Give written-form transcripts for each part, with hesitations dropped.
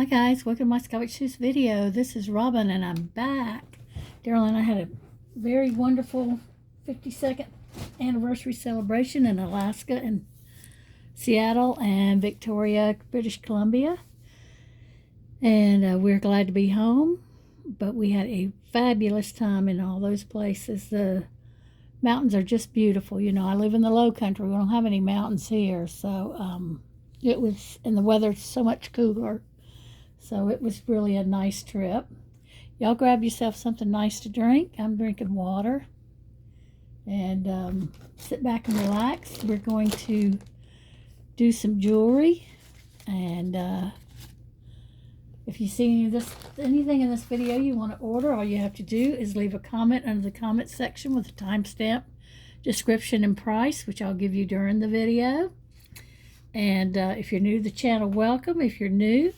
Hi guys, welcome to my JJ277 video. This is Robin and I'm back. Daryl and I had a very wonderful 52nd anniversary celebration in Alaska and Seattle and Victoria, British Columbia. And we're glad to be home, but we had a fabulous time in all those places. The mountains are just beautiful. You know, I live in the low country. We don't have any mountains here, so it was, and the weather's so much cooler. So it was really a nice trip. Y'all grab yourself something nice to drink. I'm drinking water. And sit back and relax. We're going to do some jewelry. And if you see anything in this video you want to order, all you have to do is leave a comment under the comment section with a timestamp, description, and price, which I'll give you during the video. And if you're new to the channel, welcome. If you're new,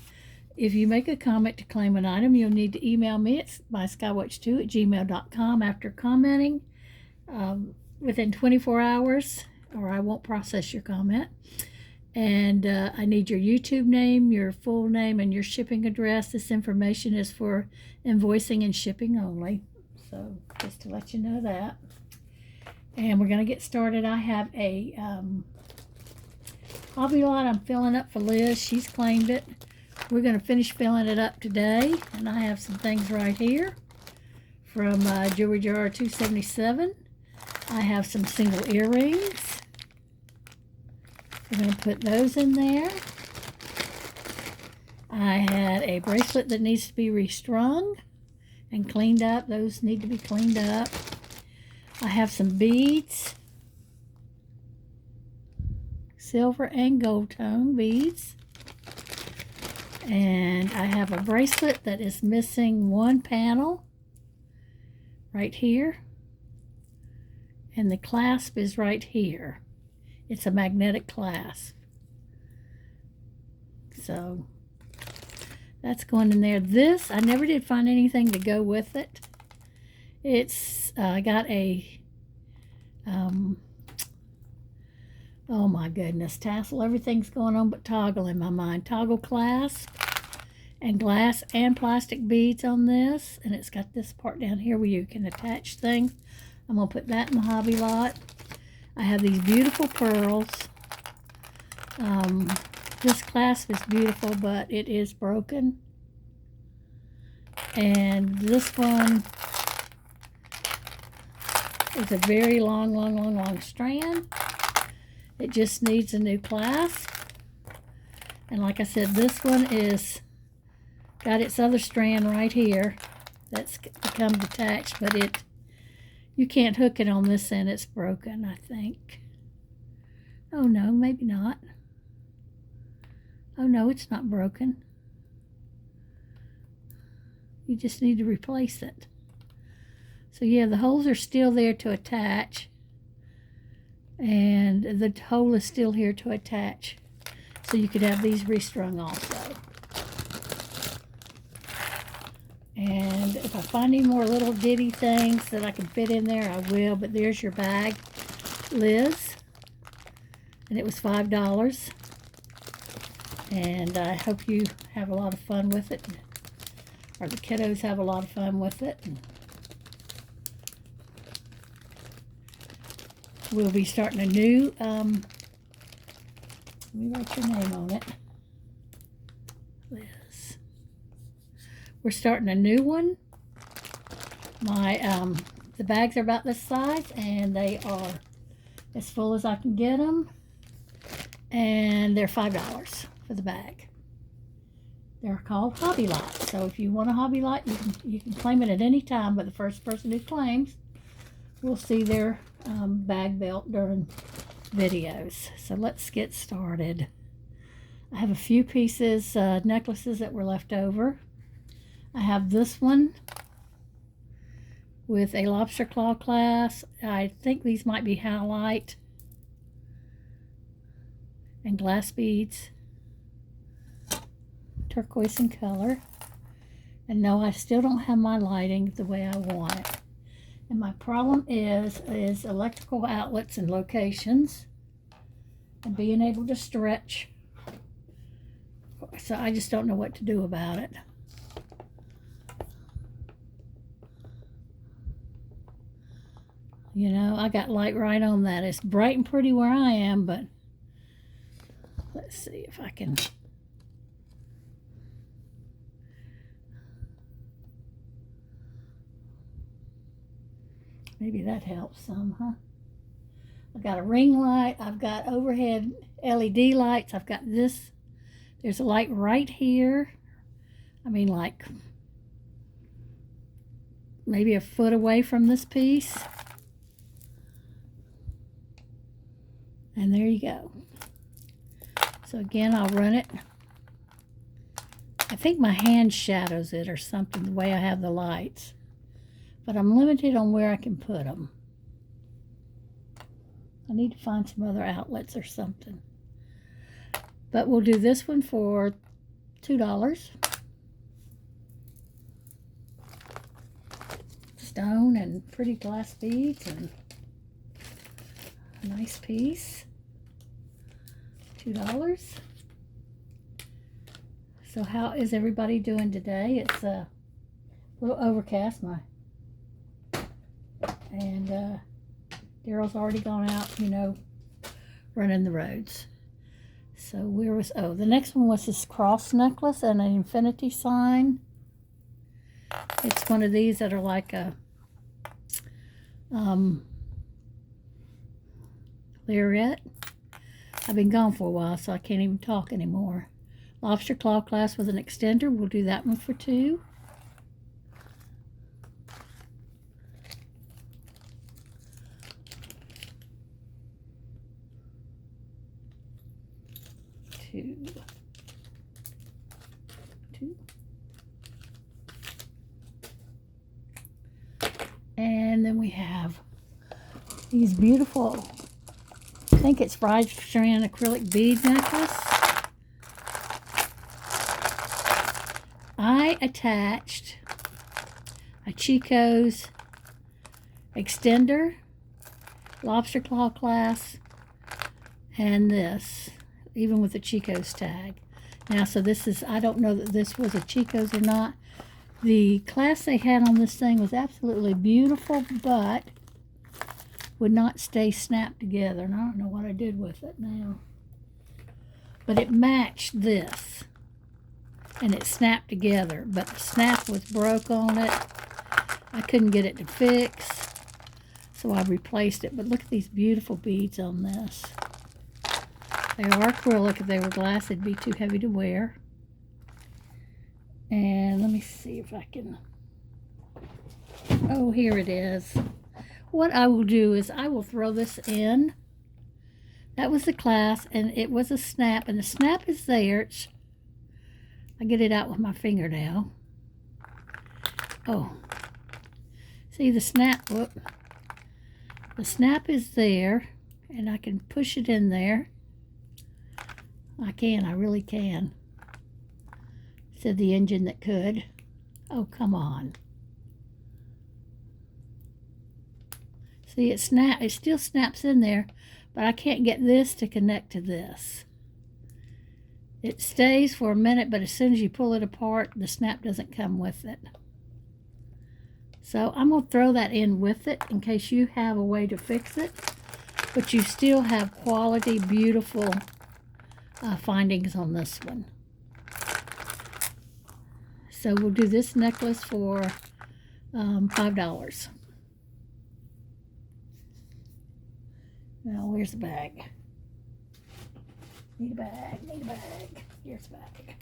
if you make a comment to claim an item, you'll need to email me at myskywatch2@gmail.com after commenting within 24 hours, or I won't process your comment. And I need your YouTube name, your full name, and your shipping address. This information is for invoicing and shipping only. So just to let you know that. And we're going to get started. I have a hobby lot I'm filling up for Liz. She's claimed it. We're going to finish filling it up today, and I have some things right here from JJ277. I have some single earrings. We're going to put those in there. I had a bracelet that needs to be restrung and cleaned up. Those need to be cleaned up. I have some beads, silver and gold tone beads. And I have a bracelet that is missing one panel right here. And the clasp is right here. It's a magnetic clasp. So that's going in there. This, I never did find anything to go with it. It's, I got a, oh my goodness, tassel. Everything's going on but toggle in my mind. Toggle clasp and glass and plastic beads on this. And it's got this part down here where you can attach things. I'm going to put that in the hobby lot. I have these beautiful pearls. This clasp is beautiful, but it is broken. And this one is a very long strand. It just needs a new clasp. And like I said, this one is got its other strand right here that's become detached, but you can't hook it on this end. It's broken, I think. Oh no, maybe not. Oh no, it's not broken. You just need to replace it. So yeah, the holes are still there to attach. And the hole is still here to attach. So you could have these restrung also. And if I find any more little ditty things that I can fit in there, I will. But there's your bag, Liz. And it was $5. And I hope you have a lot of fun with it. Or the kiddos have a lot of fun with it. We'll be starting a new, let me write your name on it. Liz. We're starting a new one. The bags are about this size, and they are as full as I can get them. And they're $5 for the bag. They're called hobby lots. So if you want a hobby lot, you can claim it at any time, but the first person who claims will see their bag belt during videos. So let's get started. I have a few pieces, necklaces that were left over. I have this one with a lobster claw clasp. I think these might be halite and glass beads, turquoise in color. And no, I still don't have my lighting the way I want it. And my problem is electrical outlets and locations and being able to stretch So I just don't know what to do about it. You know, I got light right on that. It's bright and pretty where I am, but let's see if I can. Maybe that helps some, huh? I've got a ring light. I've got overhead LED lights. I've got this. There's a light right here. I mean, like maybe a foot away from this piece. And there you go. So again, I'll run it. I think my hand shadows it or something, the way I have the lights. But I'm limited on where I can put them. I need to find some other outlets or something. But we'll do this one for $2. Stone and pretty glass beads and a nice piece. $2. So how is everybody doing today? It's a little overcast, and Daryl's already gone out, you know, running the roads. So where was, oh, the next one was this cross necklace and an infinity sign. It's one of these that are like a lariat. I've been gone for a while, so I can't even talk anymore. Lobster claw clasp with an extender. We'll do that one for $2. Two. And then we have these beautiful, I think it's 5-strand acrylic bead necklace. I attached a Chico's extender, lobster claw clasp, and this, even with the Chico's tag. Now, so this is, I don't know that this was a Chico's or not. The clasp they had on this thing was absolutely beautiful, but would not stay snapped together. And I don't know what I did with it now. But it matched this. And it snapped together. But the snap was broke on it. I couldn't get it to fix. So I replaced it. But look at these beautiful beads on this. They are acrylic. If they were glass, it'd be too heavy to wear. And let me see if I can... Oh, here it is. What I will do is I will throw this in. That was the clasp, and it was a snap, and the snap is there. I get it out with my finger now. Oh. See the snap, whoop. The snap is there, and I can push it in there. I really can. Said the engine that could. Oh, come on. See, it still snaps in there, but I can't get this to connect to this. It stays for a minute, but as soon as you pull it apart, the snap doesn't come with it. So I'm going to throw that in with it in case you have a way to fix it, but you still have quality, beautiful findings on this one. So we'll do this necklace for $5. Now, where's the bag? Need a bag, need a bag. Here's the bag.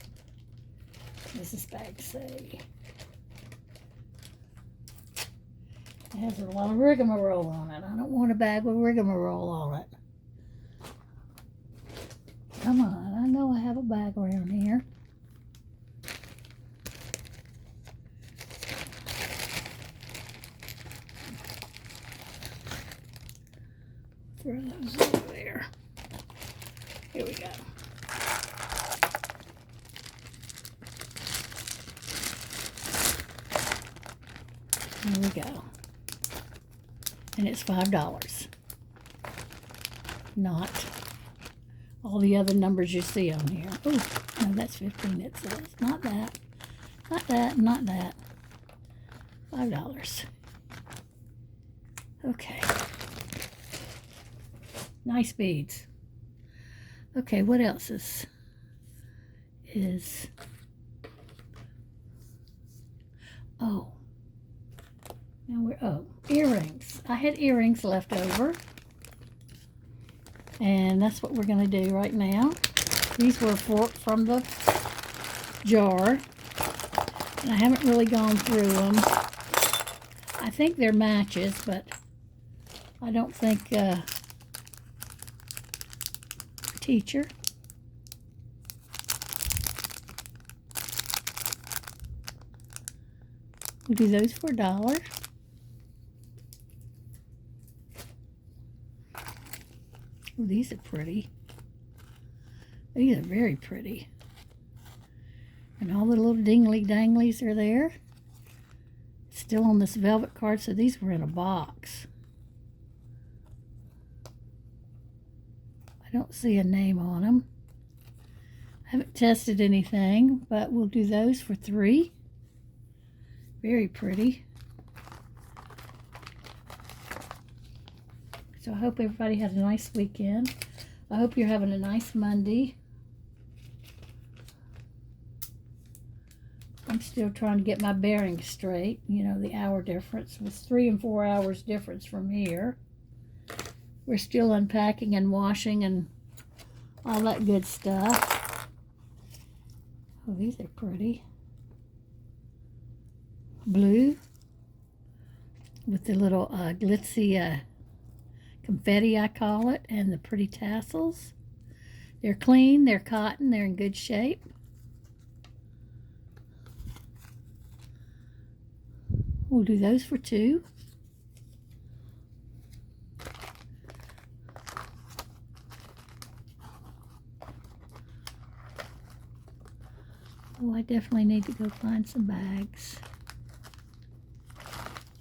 What does this bag say? It has a lot of rigmarole on it. I don't want a bag with rigmarole on it. Come on, I know I have a bag around here. Throw those over there. Here we go. There we go. And it's $5. Not all the other numbers you see on here. Oh, no, that's 15 it says. Not that. Not that, not that. $5. Okay. Nice beads. Okay, what else is oh. Now we're earrings. I had earrings left over. And that's what we're going to do right now. These were from the jar. And I haven't really gone through them. I think they're matches, but I don't think teacher. We'll do those for $1. Oh, these are pretty. These are very pretty. And all the little dingly danglies are there. Still on this velvet card, so these were in a box. I don't see a name on them. I haven't tested anything, but we'll do those for $3. Very pretty. So I hope everybody had a nice weekend. I hope you're having a nice Monday. I'm still trying to get my bearings straight. You know, the hour difference was 3 and 4 hours difference from here. We're still unpacking and washing and all that good stuff. Oh, these are pretty. Blue with the little glitzy confetti, I call it, and the pretty tassels. They're clean, they're cotton, they're in good shape. We'll do those for $2. Oh, I definitely need to go find some bags.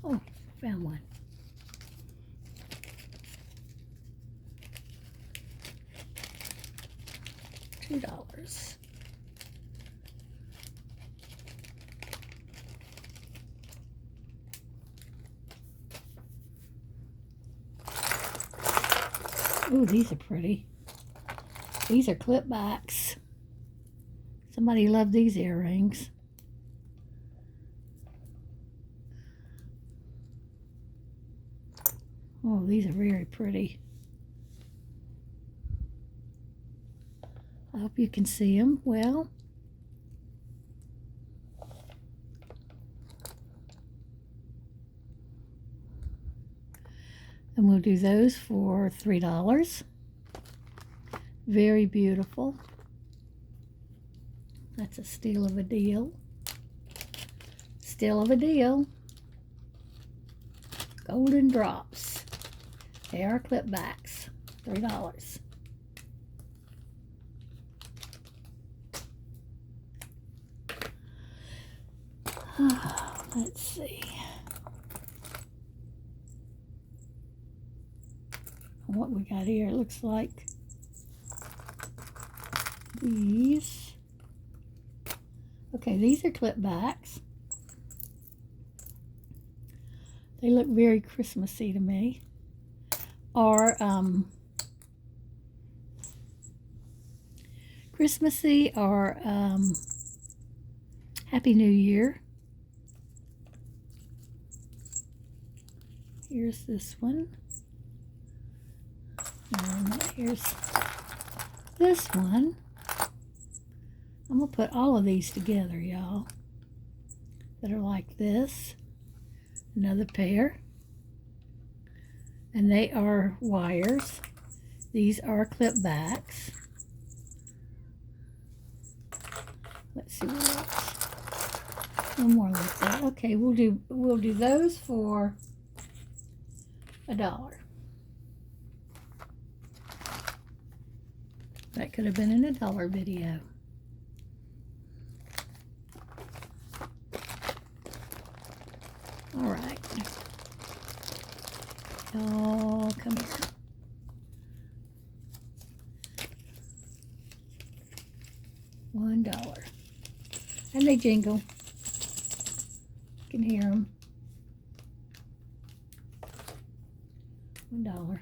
Oh, found one. $2. Ooh, these are pretty. These are clip backs. Somebody loved these earrings. Oh, these are very pretty. I hope you can see them well. And we'll do those for $3. Very beautiful. That's a steal of a deal. Steal of a deal. Golden drops. They are clip backs. $3. Let's see. What we got here, it looks like these. Okay, these are clip backs. They look very Christmassy to me. Or Christmassy or Happy New Year. Here's this one. And here's this one. I'm going to put all of these together, y'all, that are like this. Another pair. And they are wires. These are clip backs. Let's see what else. One more like that. Okay, we'll do those for $1. That could have been in a $1 video. All right. Y'all, come here. $1. And they jingle. You can hear them. $1.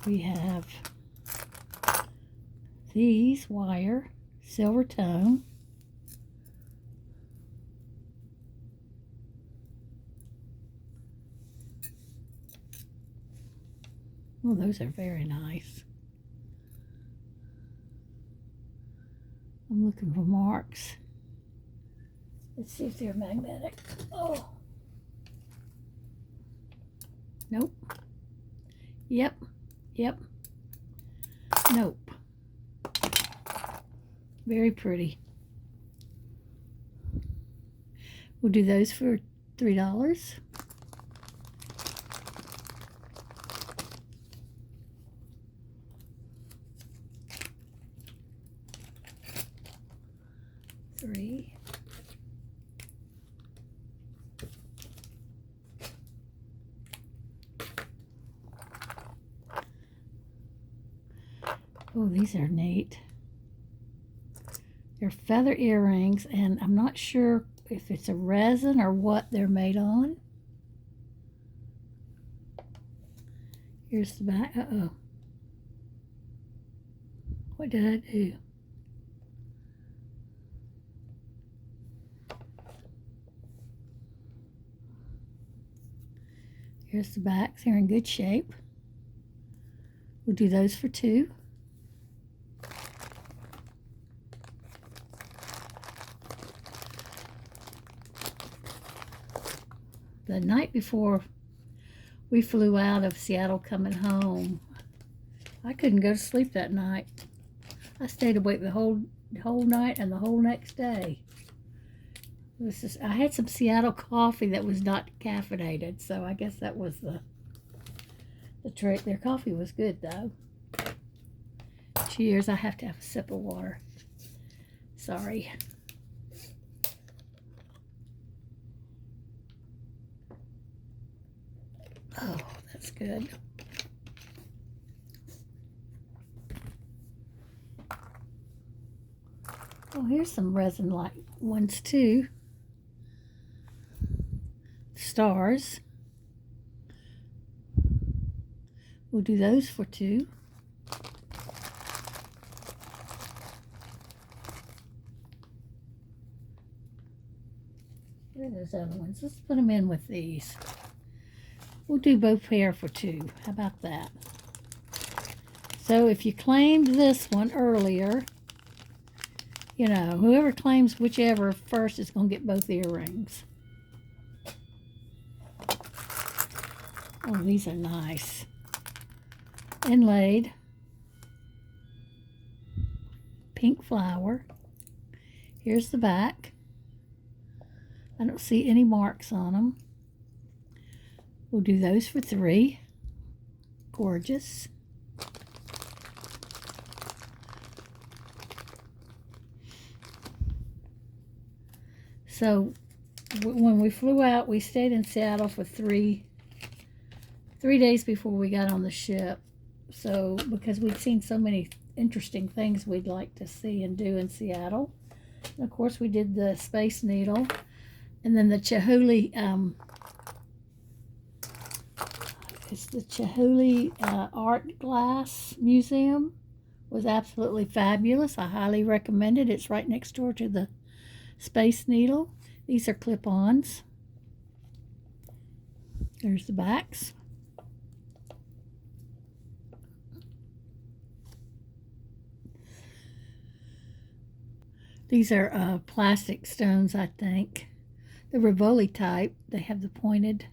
We have these wire, silver tone. Oh, those are very nice. I'm looking for marks. Let's see if they're magnetic. Oh. Nope. Yep. Yep. Nope. Very pretty. We'll do those for $3. Three. Oh, these are neat. They're feather earrings, and I'm not sure if it's a resin or what they're made on. Here's the back. Uh-oh. What did I do? Here's the backs. They're in good shape. We'll do those for $2. The night before we flew out of Seattle coming home, I couldn't go to sleep that night. I stayed awake the whole night and the whole next day. I had some Seattle coffee that was not caffeinated, so I guess that was the trick. Their coffee was good, though. Cheers. I have to have a sip of water. Sorry. Oh, that's good. Oh, here's some resin-like ones, too. Stars. We'll do those for $2. Where are those other ones? Let's put them in with these. We'll do both pair for $2. How about that? So if you claimed this one earlier, you know, whoever claims whichever first is going to get both earrings. Oh, these are nice. Inlaid. Pink flower. Here's the back. I don't see any marks on them. We'll do those for $3. Gorgeous. So when we flew out, we stayed in Seattle for three days before we got on the ship. So because we'd seen so many interesting things we'd like to see and do in Seattle. And of course, we did the Space Needle, and then the Chihuly. It's the Chihuly Art Glass Museum. Was absolutely fabulous. I highly recommend it. It's right next door to the Space Needle. These are clip-ons. There's the backs. These are plastic stones, I think. The Rivoli type. They have the pointed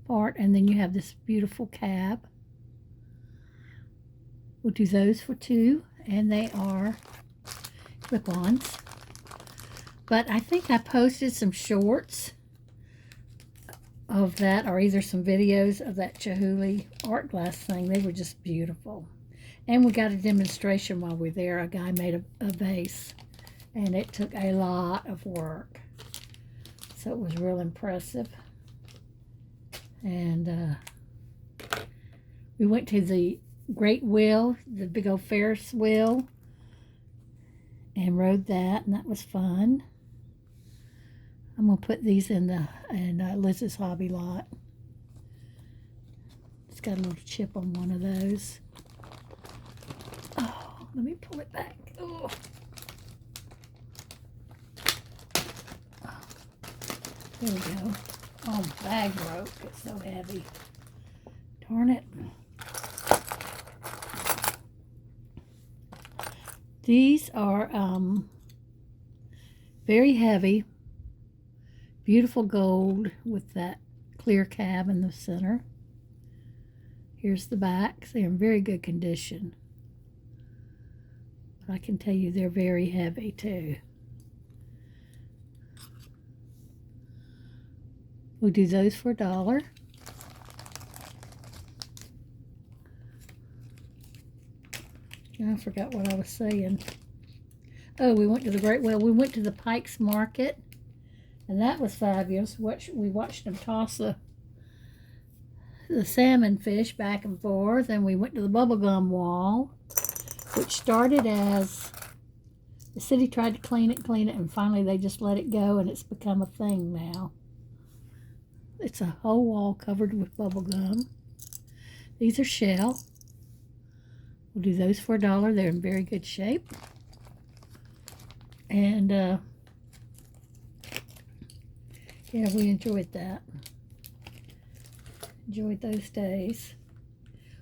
part, and then you have this beautiful cab. We'll do those for $2, and they are clip-ons. But I think I posted some shorts of that, or either some videos of that Chihuly art glass thing. They were just beautiful. And we got a demonstration while we were there. A guy made a vase, and it took a lot of work. So it was real impressive. And We went to the Great Wheel, the big old Ferris wheel, and rode that, and that was fun. I'm gonna put these in Liz's hobby lot. It's got a little chip on one of those. Oh, let me pull it back. Oh. There we go. Oh, the bag broke. It's so heavy. Darn it. These are very heavy, beautiful gold with that clear cab in the center. Here's the back. They're in very good condition. But I can tell you they're very heavy too. We'll do those for $1. I forgot what I was saying. Oh, we went to the Great Wheel. We went to the Pike's Market, and that was fabulous. We watched them toss the salmon fish back and forth, and we went to the bubblegum wall, which started as the city tried to clean it, and finally they just let it go, and it's become a thing now. It's a whole wall covered with bubblegum. These are shell. We'll do those for $1. They're in very good shape. And, yeah, we enjoyed that. Enjoyed those days.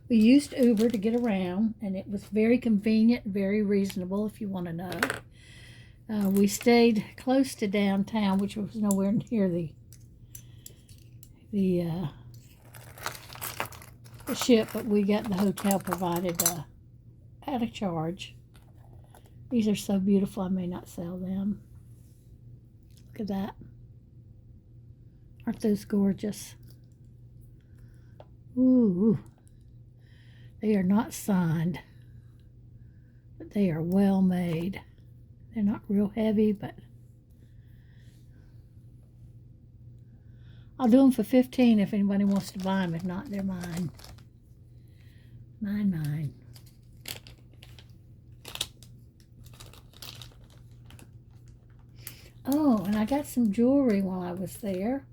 We used Uber to get around, and it was very convenient, very reasonable, if you want to know. We stayed close to downtown, which was nowhere near the ship, but we got the hotel provided at a charge. These are so beautiful, I may not sell them. Look at that. Aren't those gorgeous? Ooh. They are not signed, but they are well made. They're not real heavy, but I'll do them for $15 if anybody wants to buy them. If not, they're mine. Mine. Oh, and I got some jewelry while I was there.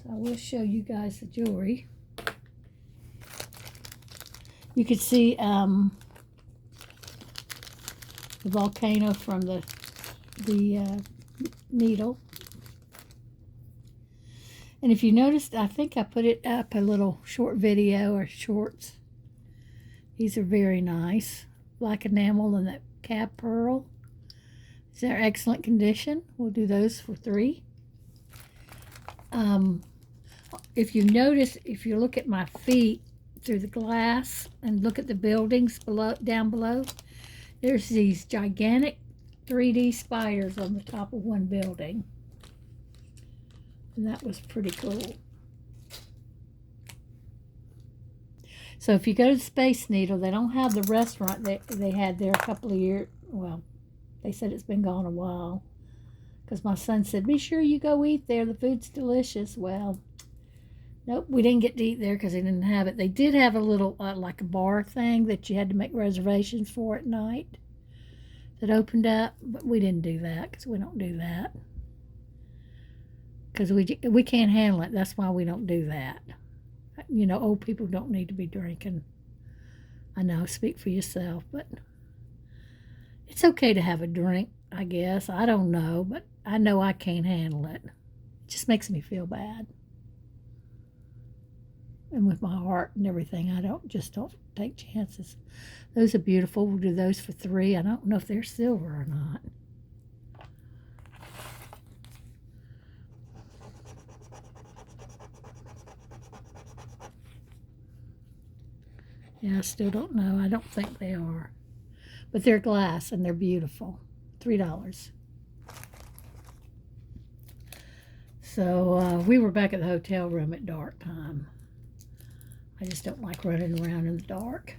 So I will show you guys the jewelry. You can see the volcano from the needle. And if you noticed, I think I put it up a little short video or shorts. These are very nice. Black enamel and that cap pearl. They're excellent condition. We'll do those for $3. If you notice, if you look at my feet through the glass and look at the buildings down below, there's these gigantic 3D spiders on the top of one building. And that was pretty cool. So if you go to Space Needle, they don't have the restaurant they had there a couple of years. Well, they said it's been gone a while. Because my son said, be sure you go eat there. The food's delicious. Well, nope, we didn't get to eat there because they didn't have it. They did have a little, like a bar thing that you had to make reservations for at night that opened up. But we didn't do that because we don't do that. Because we can't handle it. That's why we don't do that. You know, old people don't need to be drinking. I know, speak for yourself, but it's okay to have a drink, I guess. I don't know, but I know I can't handle it. It just makes me feel bad. And with my heart and everything, I don't take chances. Those are beautiful. We'll do those for $3. I don't know if they're silver or not. Yeah, I still don't know. I don't think they are. But they're glass and they're beautiful. $3. So we were back at the hotel room at dark time. I just don't like running around in the dark.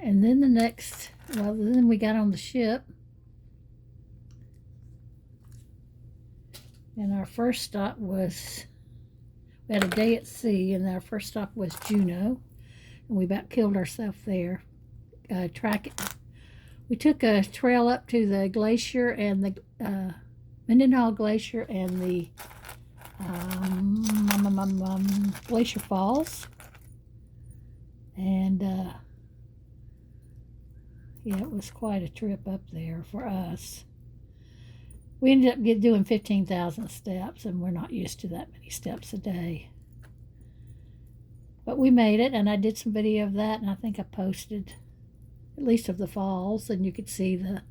And then then we got on the ship. And our first stop was, we had a day at sea, and our first stop was Juneau. And we about killed ourselves there. We took a trail up to the glacier and the Mendenhall Glacier and the Glacier Falls. And yeah, it was quite a trip up there for us. We ended up doing 15,000 steps, and we're not used to that many steps a day. But we made it, and I did some video of that, and I think I posted at least of the falls, and you could see a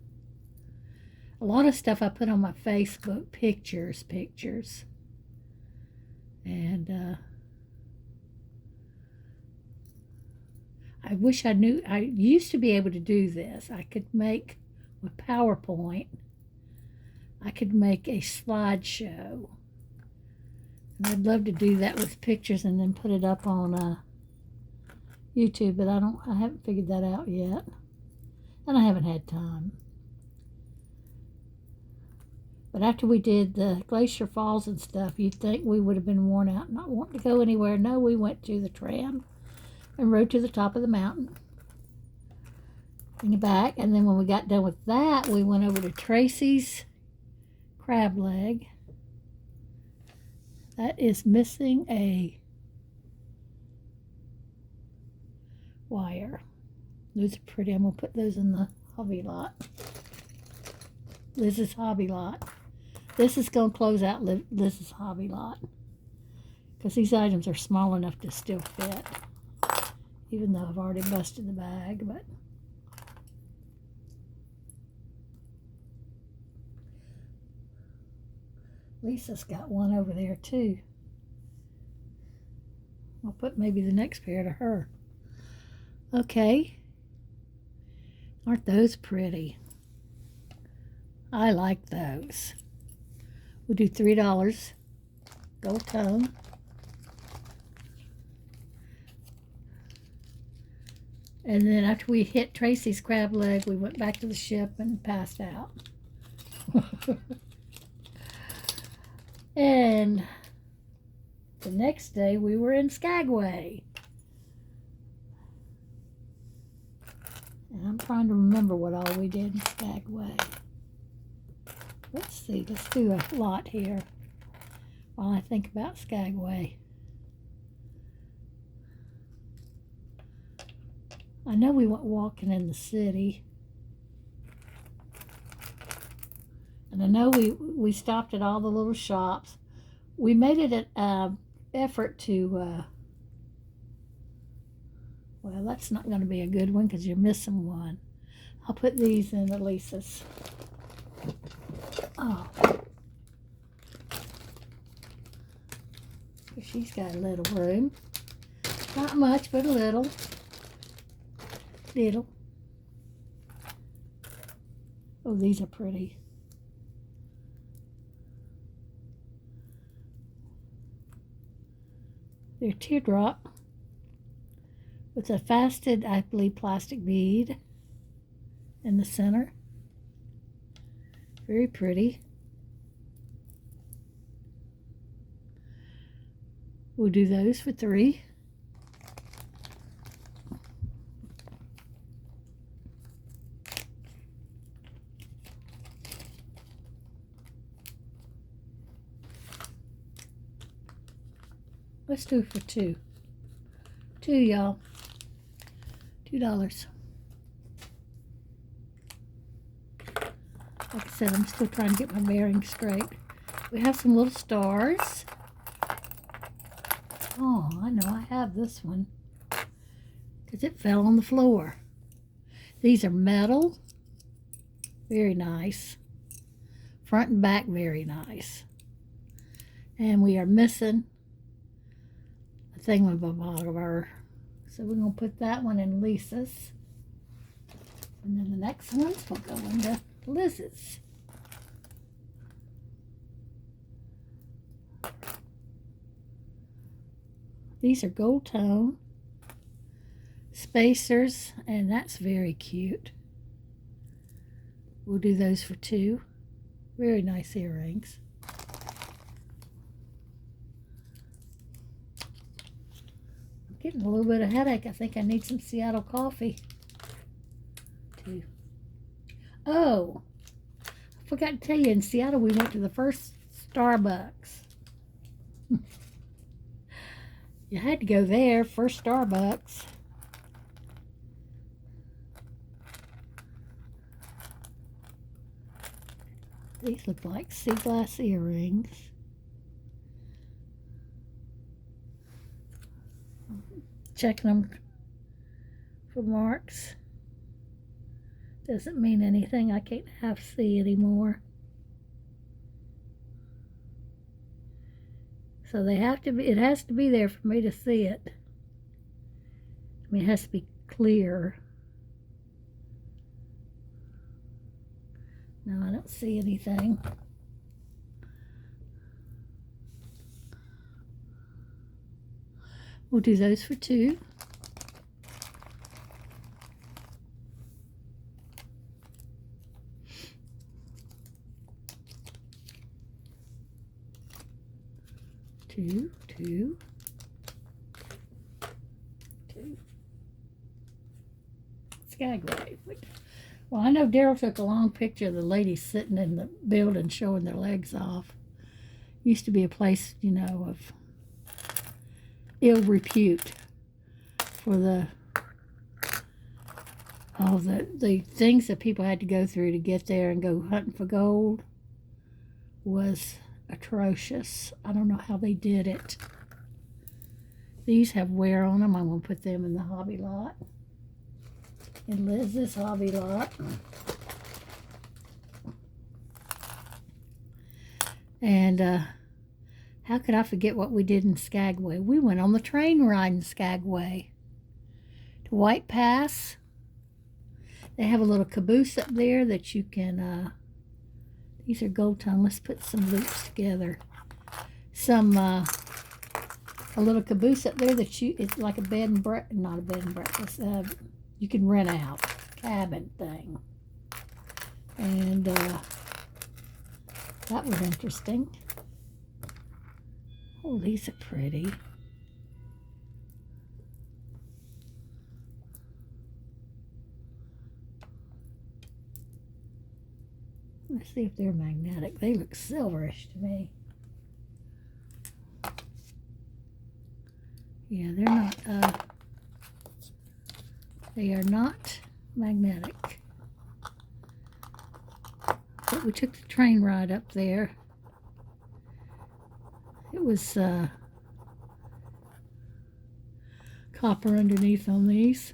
lot of stuff I put on my Facebook, pictures. And I wish I knew. I used to be able to do this. I could make, with PowerPoint, I could make a slideshow. And I'd love to do that with pictures and then put it up on YouTube, but I haven't figured that out yet. And I haven't had time. But after we did the Glacier Falls and stuff, you'd think we would have been worn out, not wanting to go anywhere. No, we went to the tram and rode to the top of the mountain. Bring it back, and then when we got done with that, we went over to Tracy's crab leg. That is missing a wire. Those are pretty. I'm going to put those in the hobby lot. Liz's hobby lot. This is going to close out Liz's hobby lot, because these items are small enough to still fit, even though I've already busted the bag. But Lisa's got one over there too. I'll put maybe the next pair to her. Okay. Aren't those pretty? I like those. We'll do $3. Gold tone. And then after we hit Tracy's crab leg, we went back to the ship and passed out. And the next day we were in Skagway. And I'm trying to remember what all we did in Skagway. Let's see, let's do a lot here while I think about Skagway. I know we went walking in the city. And I know we stopped at all the little shops. We made it an effort to, well, that's not going to be a good one because you're missing one. I'll put these in Elisa's. Oh. She's got a little room. Not much, but a little. Little. Oh, these are pretty. They're teardrop with a faceted, I believe, plastic bead in the center. Very pretty. We'll do those for $3. Let's do it for $2. $2, y'all. $2. Like I said, I'm still trying to get my bearings straight. We have some little stars. Oh, I know I have this one because it fell on the floor. These are metal. Very nice. Front and back, very nice. And we are missing a thingamabobber. So we're going to put that one in Lisa's. And then the next ones will go into Liz's. These are gold tone spacers, and that's very cute. We'll do those for $2. Very nice earrings. Getting a little bit of headache. I think I need some Seattle coffee. Too. Oh, I forgot to tell you, in Seattle we went to the first Starbucks. You had to go there, first Starbucks. These look like sea glass earrings. Checking them for marks. Doesn't mean anything. I can't half see anymore. So they have to be, it has to be there for me to see it. I mean, it has to be clear. No, I don't see anything. We'll do those for $2. Two. Skagway. Well, I know Daryl took a long picture of the ladies sitting in the building showing their legs off. Used to be a place, you know, of ill repute for all the things that people had to go through to get there and go hunting for gold was atrocious. I don't know how they did it. These have wear on them. I'm going to put them in the hobby lot. In Liz's hobby lot. And how could I forget what we did in Skagway? We went on the train ride in Skagway to White Pass. They have a little caboose up there that you can, these are gold tongue. Let's put some loops together. A little caboose up there that it's like a bed and breakfast, not a bed and breakfast, you can rent out, cabin thing. And that was interesting. Oh, these are pretty. Let's see if they're magnetic. They look silverish to me. Yeah, they're not, they are not magnetic. But we took the train ride up there. It was copper underneath on these.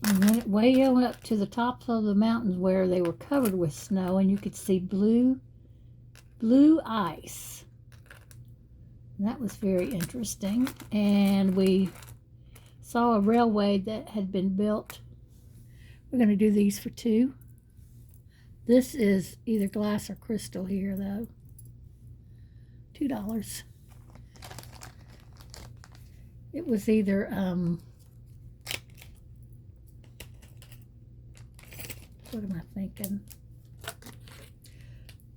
And then it way on up to the tops of the mountains where they were covered with snow, and you could see blue ice. And that was very interesting. And we saw a railway that had been built. We're going to do these for $2. This is either glass or crystal here, though. $2. It was either what am I thinking?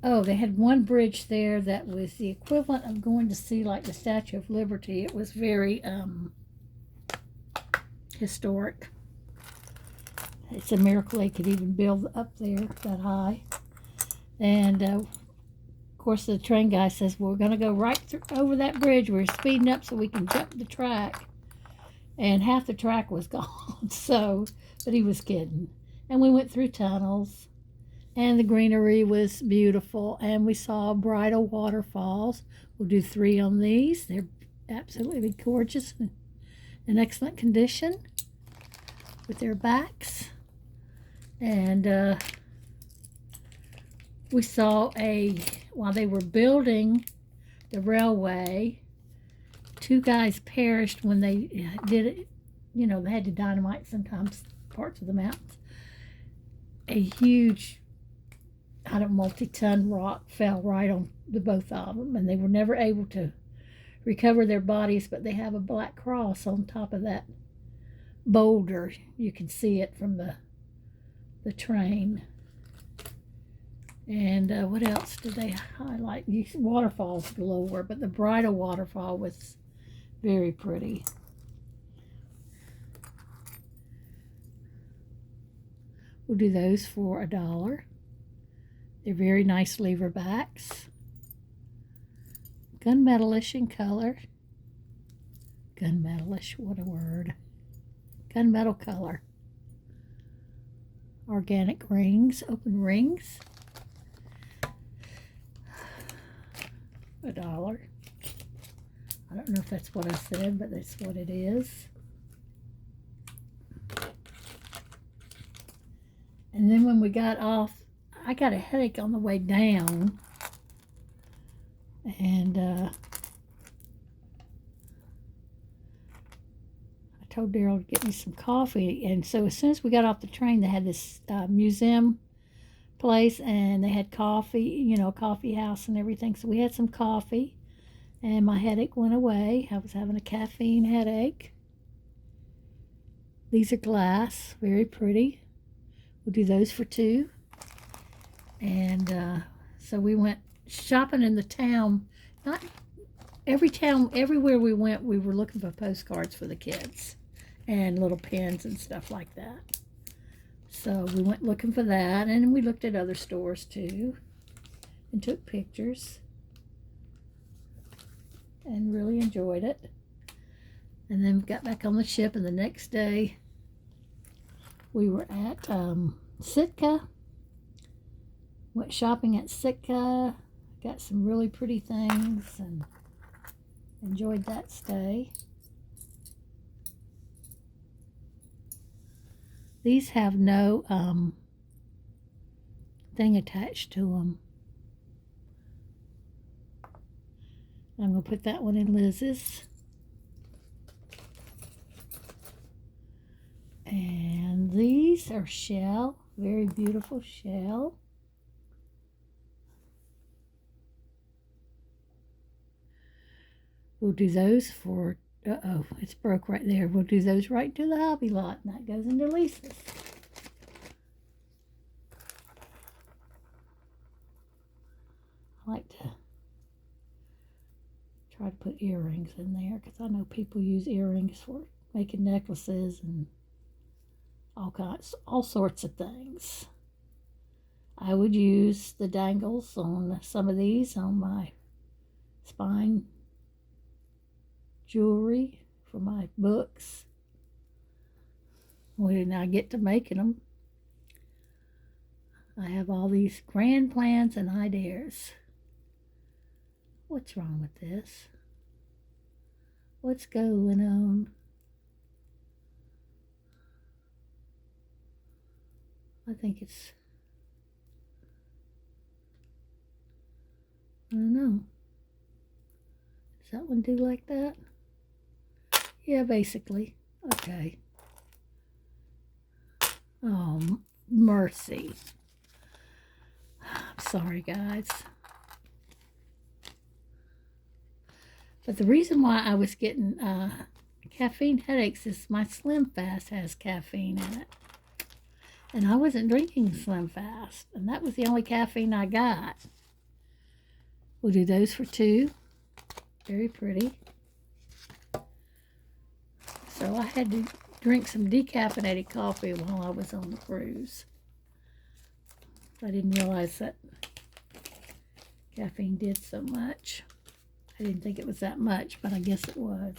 Oh, they had one bridge there that was the equivalent of going to see like the Statue of Liberty. It was very historic. It's a miracle they could even build up there that high. And of course the train guy says, well, we're going to go right over that bridge. We're speeding up so we can jump the track. And half the track was gone. So, but he was kidding. And we went through tunnels, and the greenery was beautiful, and we saw bridal waterfalls. We'll do 3 on these. They're absolutely gorgeous and in excellent condition with their backs. And we saw while they were building the railway, 2 guys perished when they did it. You know, they had to dynamite sometimes parts of the mountains. A huge, multi-ton rock fell right on the both of them, and they were never able to recover their bodies, but they have a black cross on top of that boulder. You can see it from the train. And what else did they highlight? Waterfalls galore, but the bridal waterfall was very pretty. We'll do those for $1. They're very nice lever backs. Gunmetalish in color. Gunmetalish, what a word. Gunmetal color. Organic rings, open rings. $1. I don't know if that's what I said, but that's what it is. And then when we got off, I got a headache on the way down. And I told Daryl to get me some coffee. And so as soon as we got off the train, they had this museum place, and they had coffee, you know, coffee house and everything. So we had some coffee, and my headache went away. I was having a caffeine headache. These are glass, very pretty. We'll do those for $2. And so we went shopping in the town. Not every town, everywhere we went, we were looking for postcards for the kids and little pins and stuff like that. So we went looking for that, and we looked at other stores too and took pictures and really enjoyed it. And then we got back on the ship, and the next day we were at Sitka. Went shopping at Sitka, got some really pretty things, and enjoyed that stay. These have no thing attached to them. I'm going to put that one in Liz's. And these are shell, very beautiful shell. We'll do those for, uh-oh, it's broke right there. We'll do those right to the Hobby Lot, and that goes into Lisa's. I like to try to put earrings in there, because I know people use earrings for making necklaces and all sorts of things. I would use the dangles on some of these on my spine jewelry for my books. When I get to making them, I have all these grand plans and ideas. What's wrong with this? What's going on? I think it's, I don't know. Does that one do like that? Yeah, basically. Okay. Oh, mercy. I'm sorry, guys. But the reason why I was getting caffeine headaches is my Slim Fast has caffeine in it. And I wasn't drinking Slim Fast, and that was the only caffeine I got. We'll do those for $2. Very pretty. So I had to drink some decaffeinated coffee while I was on the cruise. I didn't realize that caffeine did so much. I didn't think it was that much, but I guess it was.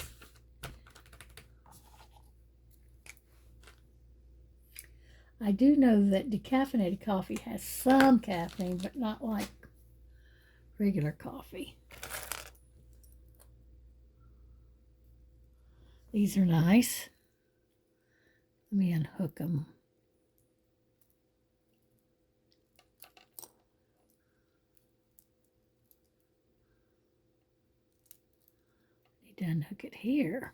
I do know that decaffeinated coffee has some caffeine, but not like regular coffee. These are nice. Let me unhook them. Need to unhook it here,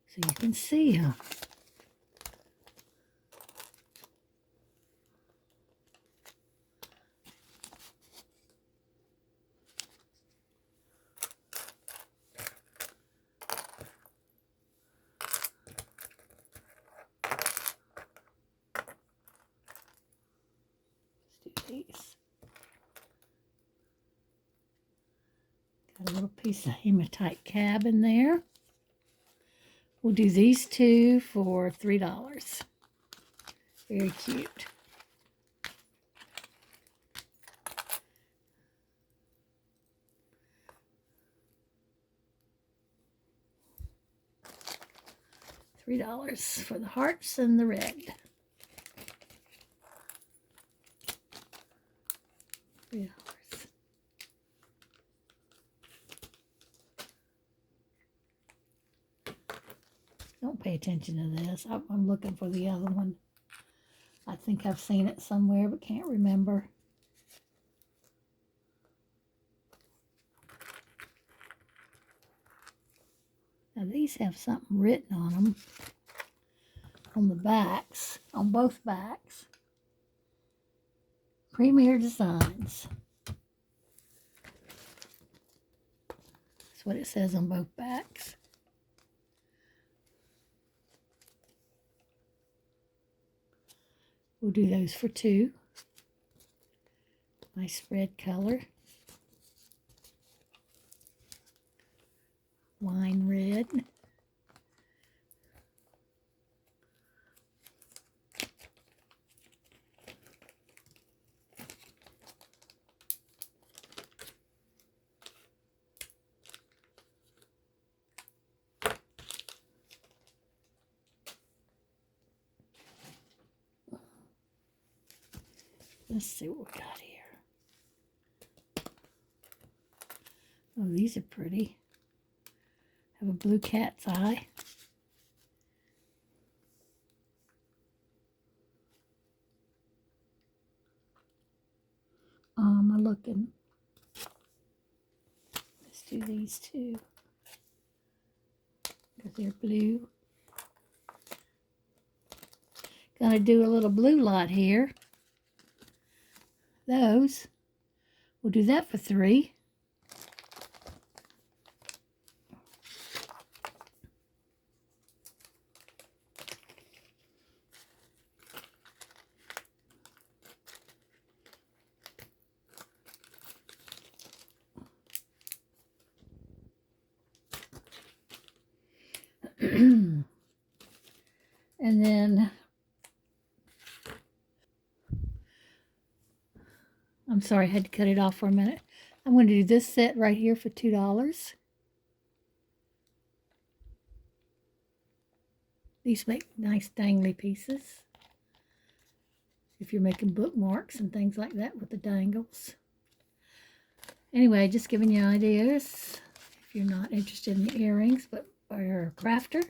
so you can see them. piece of hematite cab in there. We'll do these two for $3. Very cute. $3 for the hearts and the red. $3. Don't pay attention to this. I'm looking for the other one. I think I've seen it somewhere, but can't remember. Now these have something written on them, on the backs, on both backs. Premier Designs. That's what it says on both backs. We'll do those for $2. Nice red color. Wine red. Let's see what we got here. Oh, these are pretty. Have a blue cat's eye. Am I looking? Let's do these two, because they're blue. Gonna do a little blue lot here. Those. We'll do that for $3. And then, I'm sorry, I had to cut it off for a minute. I'm going to do this set right here for $2. These make nice dangly pieces if you're making bookmarks and things like that with the dangles. Anyway, just giving you ideas if you're not interested in the earrings, but are a crafter.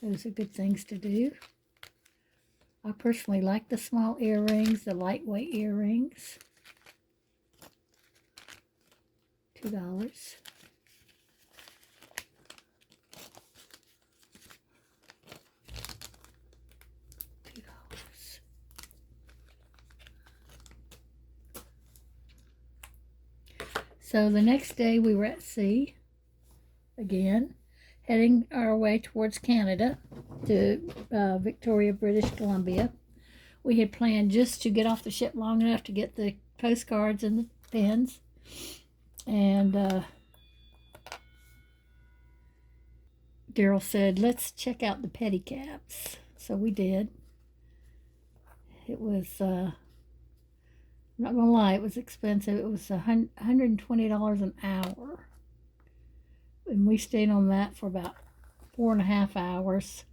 Those are good things to do. I personally like the small earrings, the lightweight earrings. $2. $2. So the next day we were at sea again, heading our way towards Canada to Victoria, British Columbia. We had planned just to get off the ship long enough to get the postcards and the pins. And Daryl said, let's check out the pedicabs. So we did. It was, I'm not going to lie, it was expensive. It was $120 an hour. And we stayed on that for about 4.5 hours.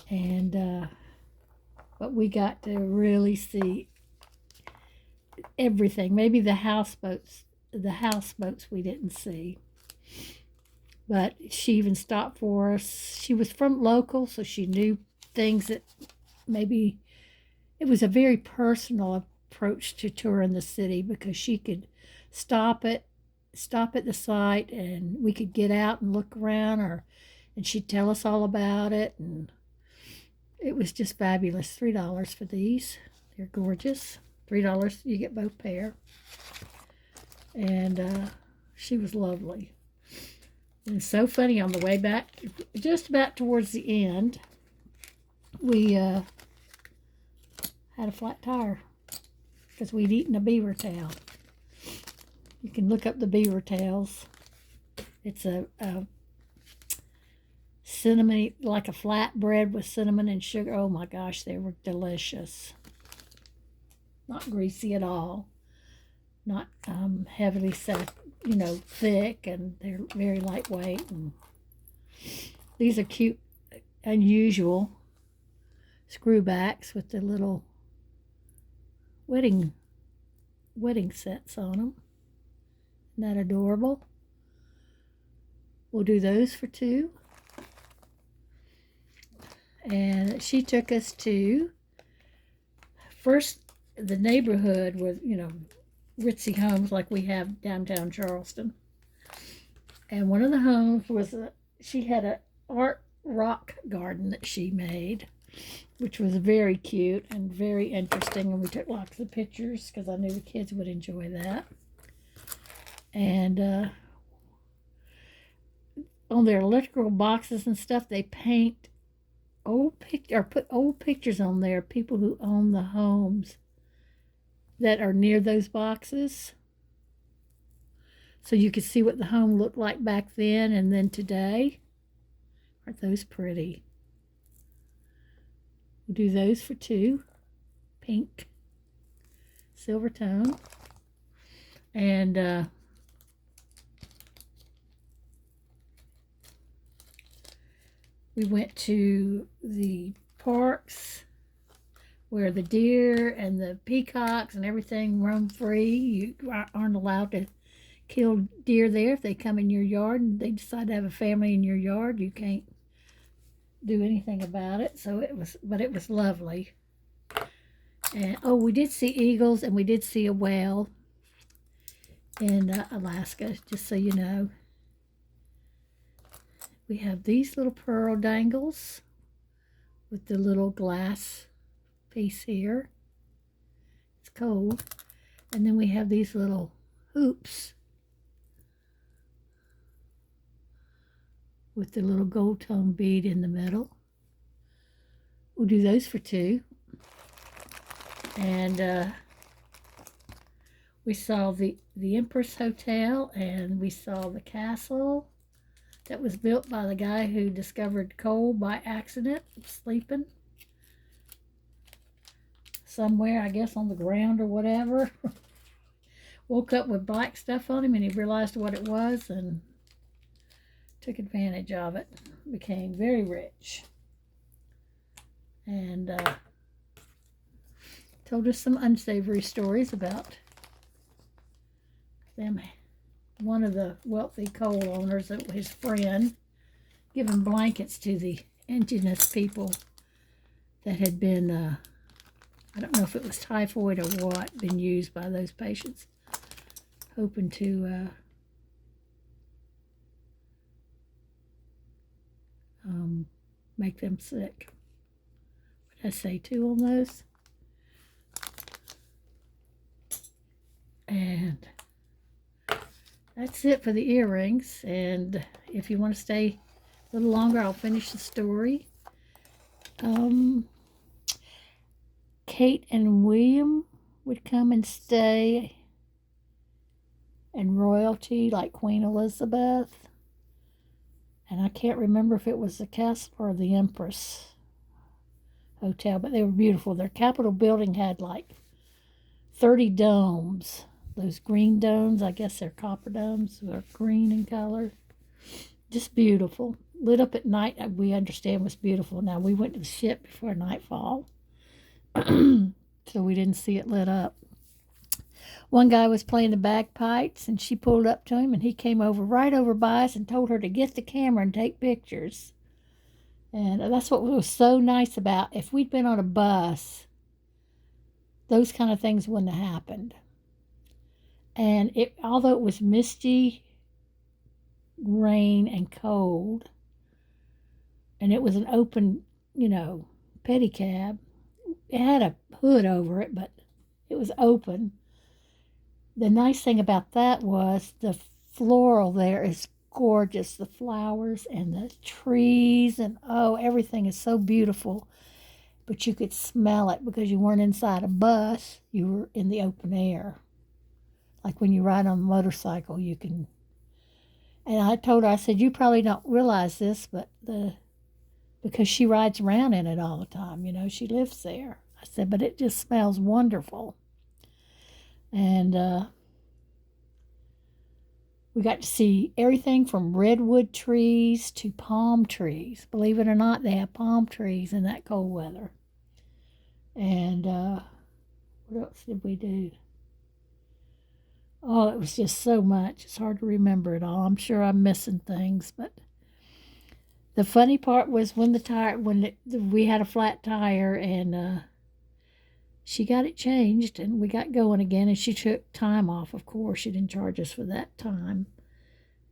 And, but we got to really see everything. Maybe the houseboats we didn't see. But she even stopped for us. She was from local, so she knew things that maybe, it was a very personal approach to touring the city, because she could stop at the site and we could get out and look around, and she'd tell us all about it, and it was just fabulous. $3 for these. They're gorgeous. $3, you get both pair. And she was lovely. And it's so funny, on the way back, just about towards the end, we had a flat tire because we'd eaten a beaver tail. You can look up the beaver tails. It's a cinnamon, like a flatbread with cinnamon and sugar. Oh my gosh, they were delicious. Not greasy at all. Not heavily set, thick, and they're very lightweight. And these are cute, unusual screwbacks with the little wedding sets on them. Isn't that adorable? We'll do those for $2. And she took us to first the neighborhood with, ritzy homes like we have downtown Charleston. And one of the homes was she had an art rock garden that she made, which was very cute and very interesting. And we took lots of pictures because I knew the kids would enjoy that. And on their electrical boxes and stuff, they paint put old pictures on there, people who own the homes that are near those boxes, so you could see what the home looked like back then and then today. Aren't those pretty? We'll do those for $2. Pink, silver tone. And we went to the parks where the deer and the peacocks and everything roam free. You aren't allowed to kill deer there. If they come in your yard and they decide to have a family in your yard, you can't do anything about it. So it was lovely. And we did see eagles, and we did see a whale in Alaska, just so you know. We have these little pearl dangles with the little glass piece here. It's cold. And then we have these little hoops with the little gold tone bead in the middle. We'll do those for $2. And we saw the Empress Hotel, and we saw the castle that was built by the guy who discovered coal by accident, sleeping somewhere, I guess on the ground or whatever. Woke up with black stuff on him, and he realized what it was and took advantage of it. Became very rich. And told us some unsavory stories about them. One of the wealthy coal owners, his friend, giving blankets to the indigenous people that had been, I don't know if it was typhoid or what, been used by those patients, hoping to make them sick. What did I say, 2 on those? And that's it for the earrings. And if you want to stay a little longer, I'll finish the story. Kate and William would come and stay in royalty like Queen Elizabeth. And I can't remember if it was the castle or the Empress Hotel, but they were beautiful. Their Capitol building had like 30 domes. Those green domes, I guess they're copper domes, are green in color. Just beautiful. Lit up at night, we understand was beautiful. Now, we went to the ship before nightfall, so we didn't see it lit up. One guy was playing the bagpipes, and she pulled up to him, and he came right over by us and told her to get the camera and take pictures. And that's what was so nice about, if we'd been on a bus, those kind of things wouldn't have happened. And although it was misty, rain, and cold, and it was an open, pedicab, it had a hood over it, but it was open. The nice thing about that was the floral there is gorgeous. The flowers and the trees and everything is so beautiful. But you could smell it because you weren't inside a bus. You were in the open air. Like when you ride on a motorcycle, you can. And I told her, I said, you probably don't realize this, but because she rides around in it all the time, you know, she lives there. I said, but it just smells wonderful. And we got to see everything from redwood trees to palm trees. Believe it or not, they have palm trees in that cold weather. And what else did we do? Oh, it was just so much. It's hard to remember it all. I'm sure I'm missing things, but the funny part was when we had a flat tire, and she got it changed and we got going again, and she took time off. Of course, she didn't charge us for that time,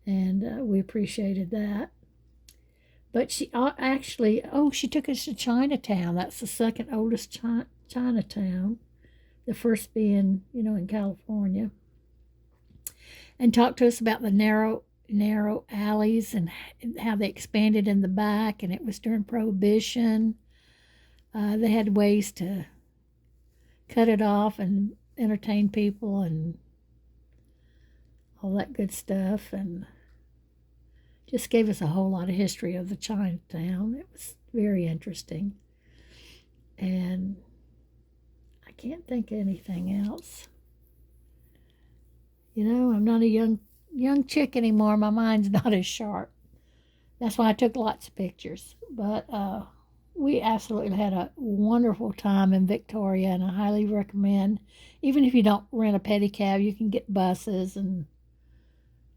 and we appreciated that. But she actually, she took us to Chinatown. That's the second oldest Chinatown, the first being, in California, and talked to us about the narrow alleys and how they expanded in the back, and it was during Prohibition. They had ways to cut it off and entertain people and all that good stuff, and just gave us a whole lot of history of the Chinatown. It was very interesting, and I can't think of anything else. I'm not a young chick anymore. My mind's not as sharp. That's why I took lots of pictures. But we absolutely had a wonderful time in Victoria, and I highly recommend. Even if you don't rent a pedicab, you can get buses and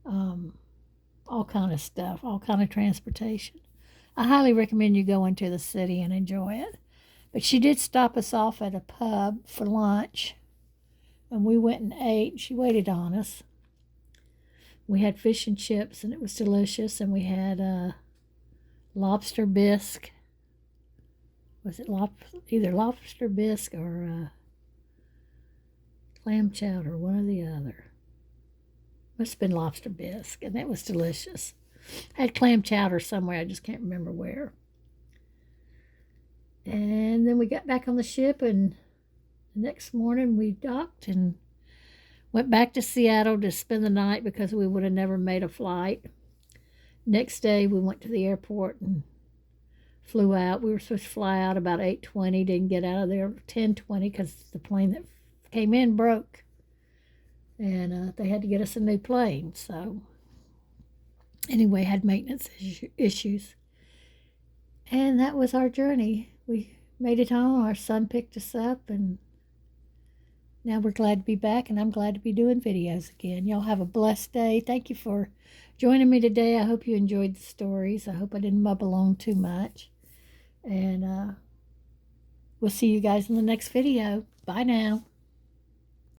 all kind of stuff, all kind of transportation. I highly recommend you go into the city and enjoy it. But she did stop us off at a pub for lunch, and we went and ate. She waited on us. We had fish and chips, and it was delicious. And we had lobster bisque. Was it either lobster bisque or clam chowder, one or the other? Must have been lobster bisque, and that was delicious. I had clam chowder somewhere, I just can't remember where. And then we got back on the ship, and the next morning we docked and went back to Seattle to spend the night because we would have never made a flight. Next day we went to the airport and flew out. We were supposed to fly out about 8:20, didn't get out of there 10:20 because the plane that came in broke. And they had to get us a new plane. So anyway, had maintenance issues. And that was our journey. We made it home. Our son picked us up, and now we're glad to be back, and I'm glad to be doing videos again. Y'all have a blessed day. Thank you for joining me today. I hope you enjoyed the stories. I hope I didn't mumble on too much. And we'll see you guys in the next video. Bye now.